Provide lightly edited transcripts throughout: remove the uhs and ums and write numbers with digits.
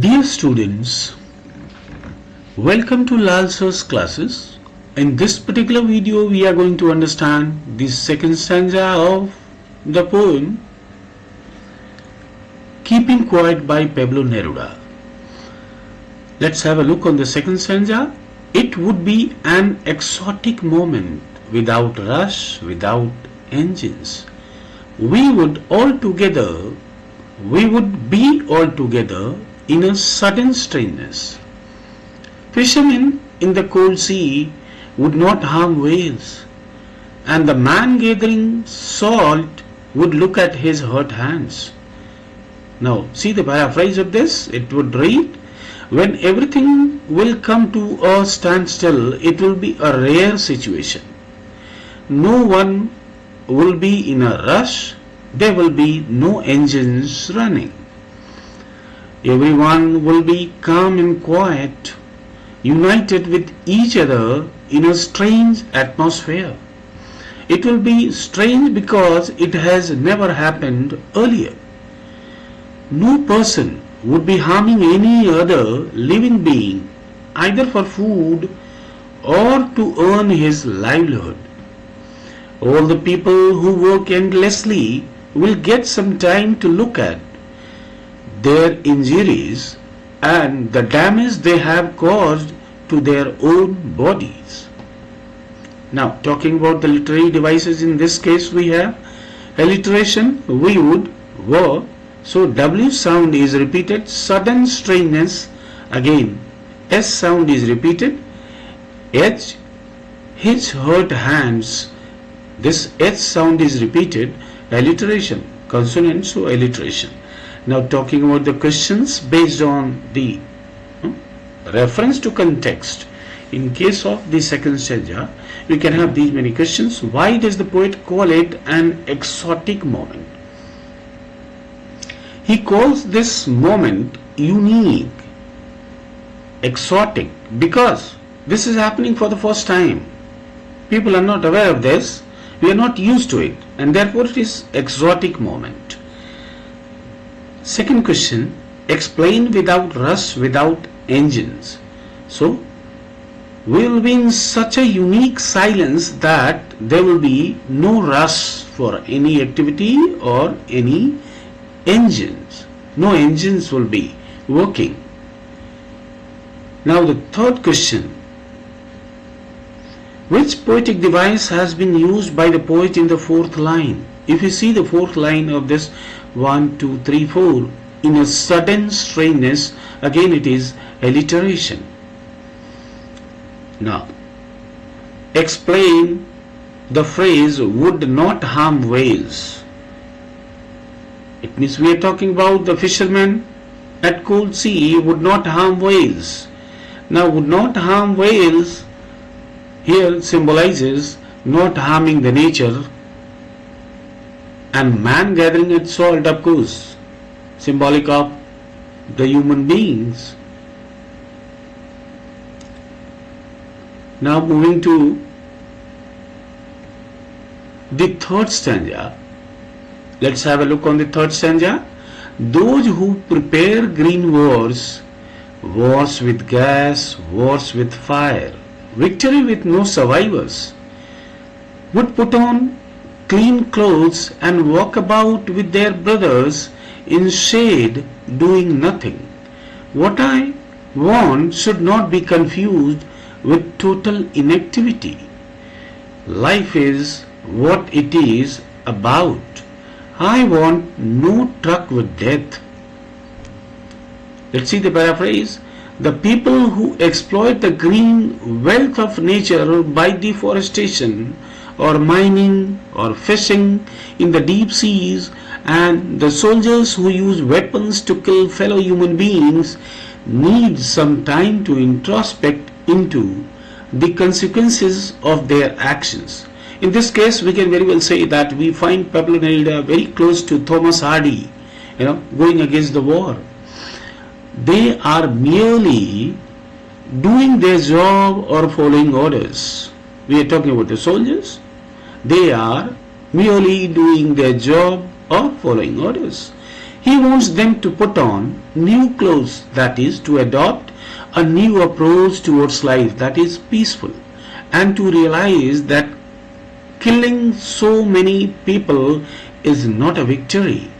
Dear students, welcome to Lal Sir's classes. In this particular video, we are going to understand the second stanza of the poem Keeping Quiet by Pablo Neruda. Let's have a look on the second stanza. It would be an exotic moment without rush, without engines. We would be all together in a sudden strangeness. Fishermen in the cold sea would not harm whales, and the man gathering salt would look at his hurt hands. Now, see the paraphrase of this. It would read, when everything will come to a standstill, it will be a rare situation. No one will be in a rush. There will be no engines running. Everyone will be calm and quiet, united with each other in a strange atmosphere. It will be strange because it has never happened earlier. No person would be harming any other living being, either for food or to earn his livelihood. All the people who work endlessly will get some time to look at their injuries and the damage they have caused to their own bodies. Now, talking about the literary devices, in this case we have alliteration, we would, were. So W sound is repeated, sudden strangeness, again S sound is repeated, H, his hurt hands, this H sound is repeated, alliteration, consonant, so alliteration. Now talking about the questions based on the reference to context. In case of the second stanza, we can have these many questions. Why does the poet call it an exotic moment? He calls this moment unique, exotic, because this is happening for the first time. People are not aware of this. We are not used to it, and therefore it is exotic moment. Second question, explain without rush, without engines. So, we will be in such a unique silence that there will be no rush for any activity or any engines. No engines will be working. Now the third question, which poetic device has been used by the poet in the fourth line? If you see the fourth line of this 1, 2, 3, 4, in a sudden strangeness, again it is alliteration. Now, explain the phrase would not harm whales. It means we are talking about the fishermen at cold sea would not harm whales. Now, would not harm whales here symbolizes not harming the nature, and man gathering at salt, of course, symbolic of the human beings. Now moving to the third stanza. Let's have a look on the third stanza. Those who prepare green wars, wars with gas, wars with fire, victory with no survivors, would put on clean clothes and walk about with their brothers in shade doing nothing. What I want should not be confused with total inactivity. Life is what it is about. I want no truck with death. Let's see the paraphrase. The people who exploit the green wealth of nature by deforestation or mining or fishing in the deep seas, and the soldiers who use weapons to kill fellow human beings need some time to introspect into the consequences of their actions. In this case, we can very well say that we find Pablo Neruda very close to Thomas Hardy, going against the war. They are merely doing their job or following orders. We are talking about the soldiers. They are merely doing their job or following orders. He wants them to put on new clothes, that is, to adopt a new approach towards life that is peaceful, and to realize that killing so many people is not a victory.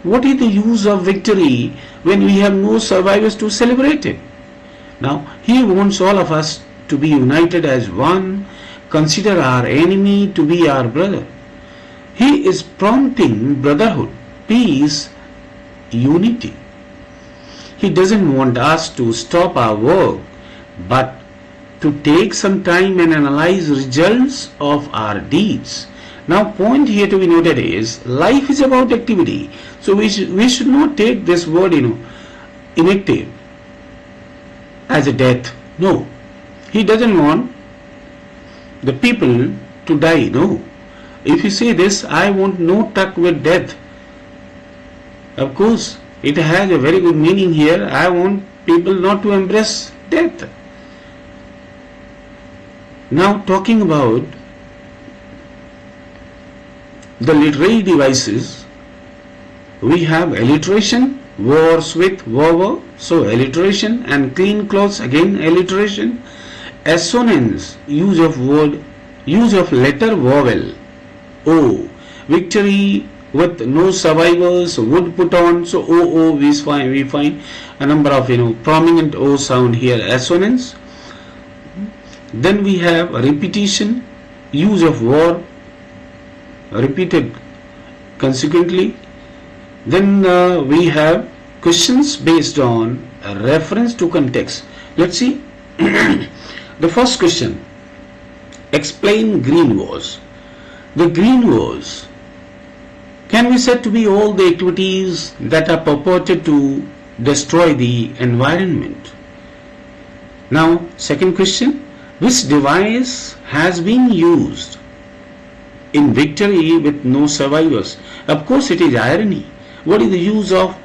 What is the use of victory when we have no survivors to celebrate it? Now, he wants all of us to be united as one, consider our enemy to be our brother. He is prompting brotherhood, peace, unity. He doesn't want us to stop our work, but to take some time and analyze results of our deeds. Now, point here to be noted is life is about activity. So we should not take this word, inactive as a death. No. He doesn't want the people to die. No. If you say this, I want no truck with death. Of course, it has a very good meaning here. I want people not to embrace death. Now, talking about the literary devices, we have alliteration, wars with, war. So alliteration, and clean clothes, again alliteration. Assonance, use of letter vowel. O, victory with no survivors, would put on. So O we find a number of prominent O sound here. Assonance. Then we have repetition, use of war, repeated consequently. Then we have questions based on a reference to context. Let's see. The first question, explain green wars. The green wars can be said to be all the activities that are purported to destroy the environment. Now, second question, which device has been used in victory with no survivors? Of course, it is irony. What is the use of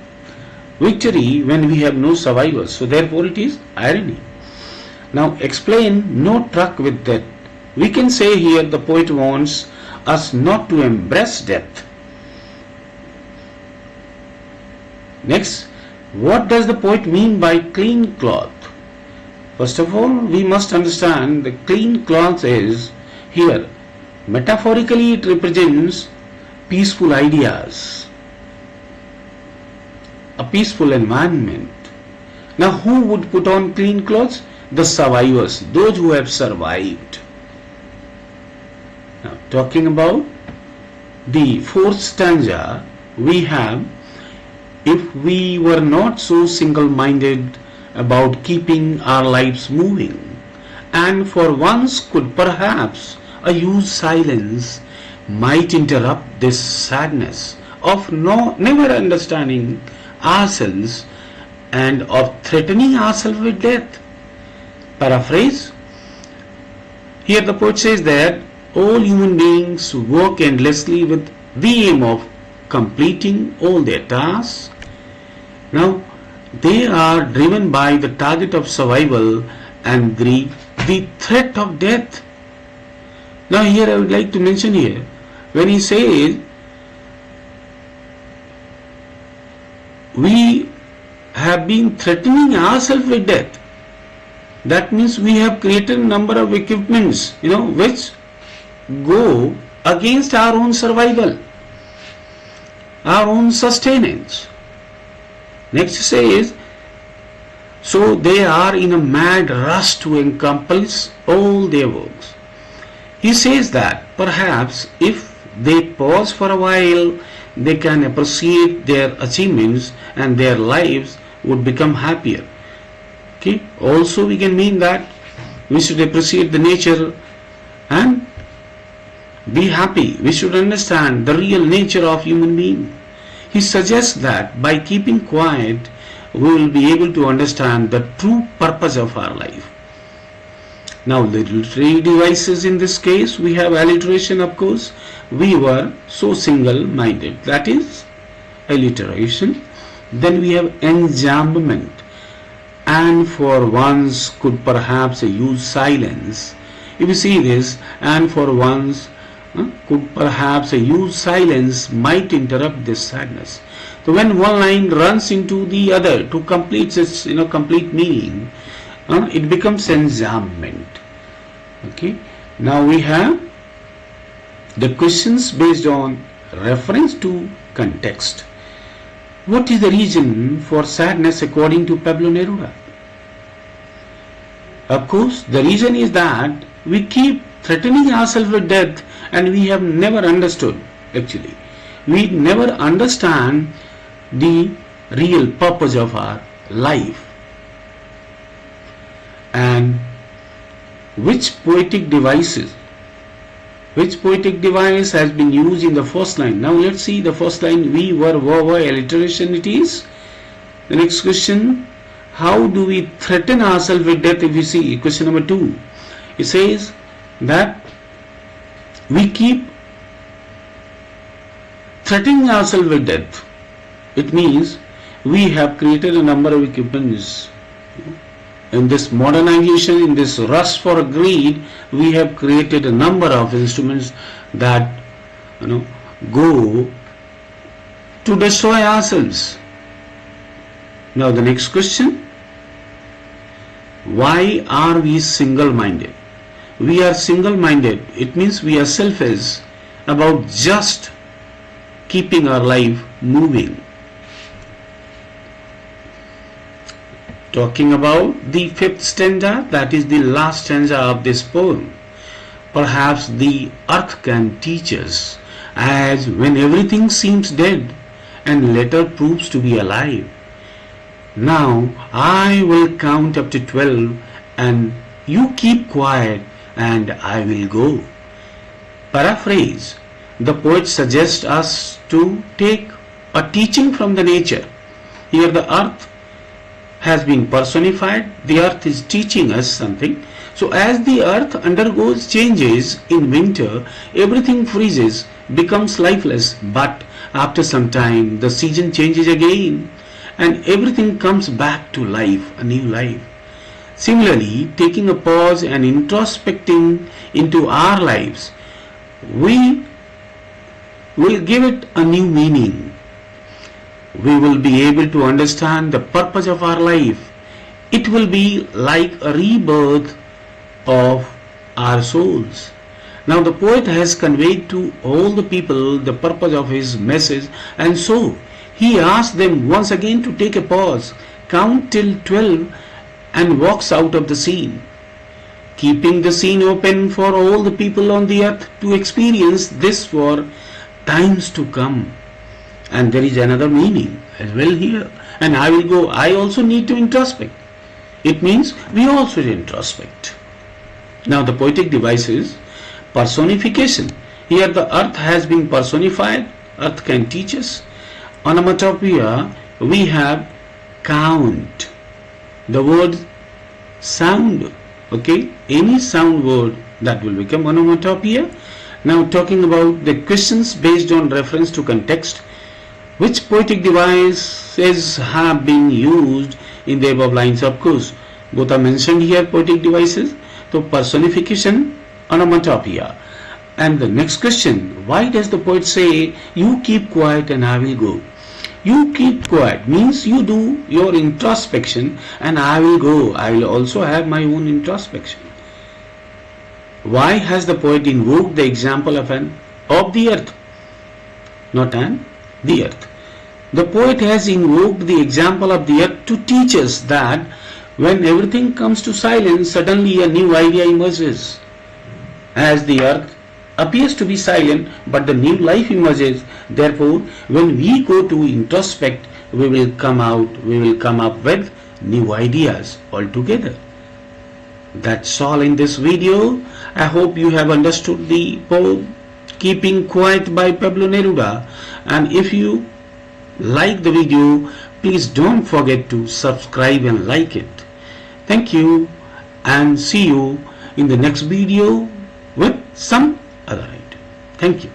victory when we have no survivors? So therefore it is irony. Now explain no truck with death. We can say here the poet wants us not to embrace death. Next, what does the poet mean by clean cloth? First of all, we must understand the clean cloth is here. Metaphorically, it represents peaceful ideas, a peaceful environment. Now, who would put on clean clothes? The survivors, those who have survived. Now, talking about the fourth stanza, we have, if we were not so single-minded about keeping our lives moving, and for once could perhaps a used silence might interrupt this sadness of never understanding ourselves and of threatening ourselves with death. Paraphrase. Here the poet says that all human beings work endlessly with the aim of completing all their tasks. Now they are driven by the target of survival and the threat of death. Now here I would like to mention here, when he says we have been threatening ourselves with death, that means we have created a number of equipments, which go against our own survival, our own sustenance. Next says, so they are in a mad rush to encompass all their works. He says that perhaps if they pause for a while, they can appreciate their achievements and their lives would become happier. Okay. Also we can mean that we should appreciate the nature and be happy. We should understand the real nature of human being. He suggests that by keeping quiet, we will be able to understand the true purpose of our life. Now the literary devices in this case, we have alliteration, of course. We were so single-minded, that is alliteration. Then we have enjambment, and for once could perhaps use silence. If you see this, and for once could perhaps use silence might interrupt this sadness. So when one line runs into the other to complete its complete meaning, it becomes enjambment. Okay. Now we have the questions based on reference to context. What is the reason for sadness according to Pablo Neruda? Of course, the reason is that we keep threatening ourselves with death, and we have never understood, actually. We never understand the real purpose of our life. And which poetic device has been used in the first line? Now let's see the first line. We were alliteration it is. The next question, how do we threaten ourselves with death? If you see question number 2, it says that we keep threatening ourselves with death. It means we have created a number of equipments. In this modernization, in this rush for greed, we have created a number of instruments that go to destroy ourselves. Now the next question, why are we single-minded? We are single-minded. It means we are selfish about just keeping our life moving. Talking about the 5th stanza, that is the last stanza of this poem. Perhaps the earth can teach us, as when everything seems dead and later proves to be alive. Now I will count up to 12 and you keep quiet and I will go. Paraphrase. The poet suggests us to take a teaching from the nature. Here the earth has been personified. The earth is teaching us something. So as the earth undergoes changes in winter, everything freezes, becomes lifeless, but after some time the season changes again and everything comes back to life, a new life. Similarly, taking a pause and introspecting into our lives, we will give it a new meaning. We will be able to understand the purpose of our life. It will be like a rebirth of our souls. Now the poet has conveyed to all the people the purpose of his message, and so he asks them once again to take a pause, count till 12 and walks out of the scene, keeping the scene open for all the people on the earth to experience this for times to come. And there is another meaning as well here. And I will go, I also need to introspect. It means we also introspect. Now the poetic device is personification. Here the earth has been personified. Earth can teach us. Onomatopoeia, we have count. The word sound. Okay, any sound word that will become onomatopoeia. Now talking about the questions based on reference to context. Which poetic devices have been used in the above lines? Of course, both are mentioned here, poetic devices. So personification, onomatopoeia. And the next question, why does the poet say, you keep quiet and I will go? You keep quiet means you do your introspection and I will go. I will also have my own introspection. Why has the poet invoked the example of the earth, not the earth? The poet has invoked the example of the earth to teach us that when everything comes to silence, suddenly a new idea emerges. As the earth appears to be silent, but the new life emerges. Therefore, when we go to introspect, we will come up with new ideas altogether. That's all in this video. I hope you have understood the poem Keeping Quiet by Pablo Neruda. And if you like the video, please don't forget to subscribe and like it. Thank you and see you in the next video with some other item. Thank you.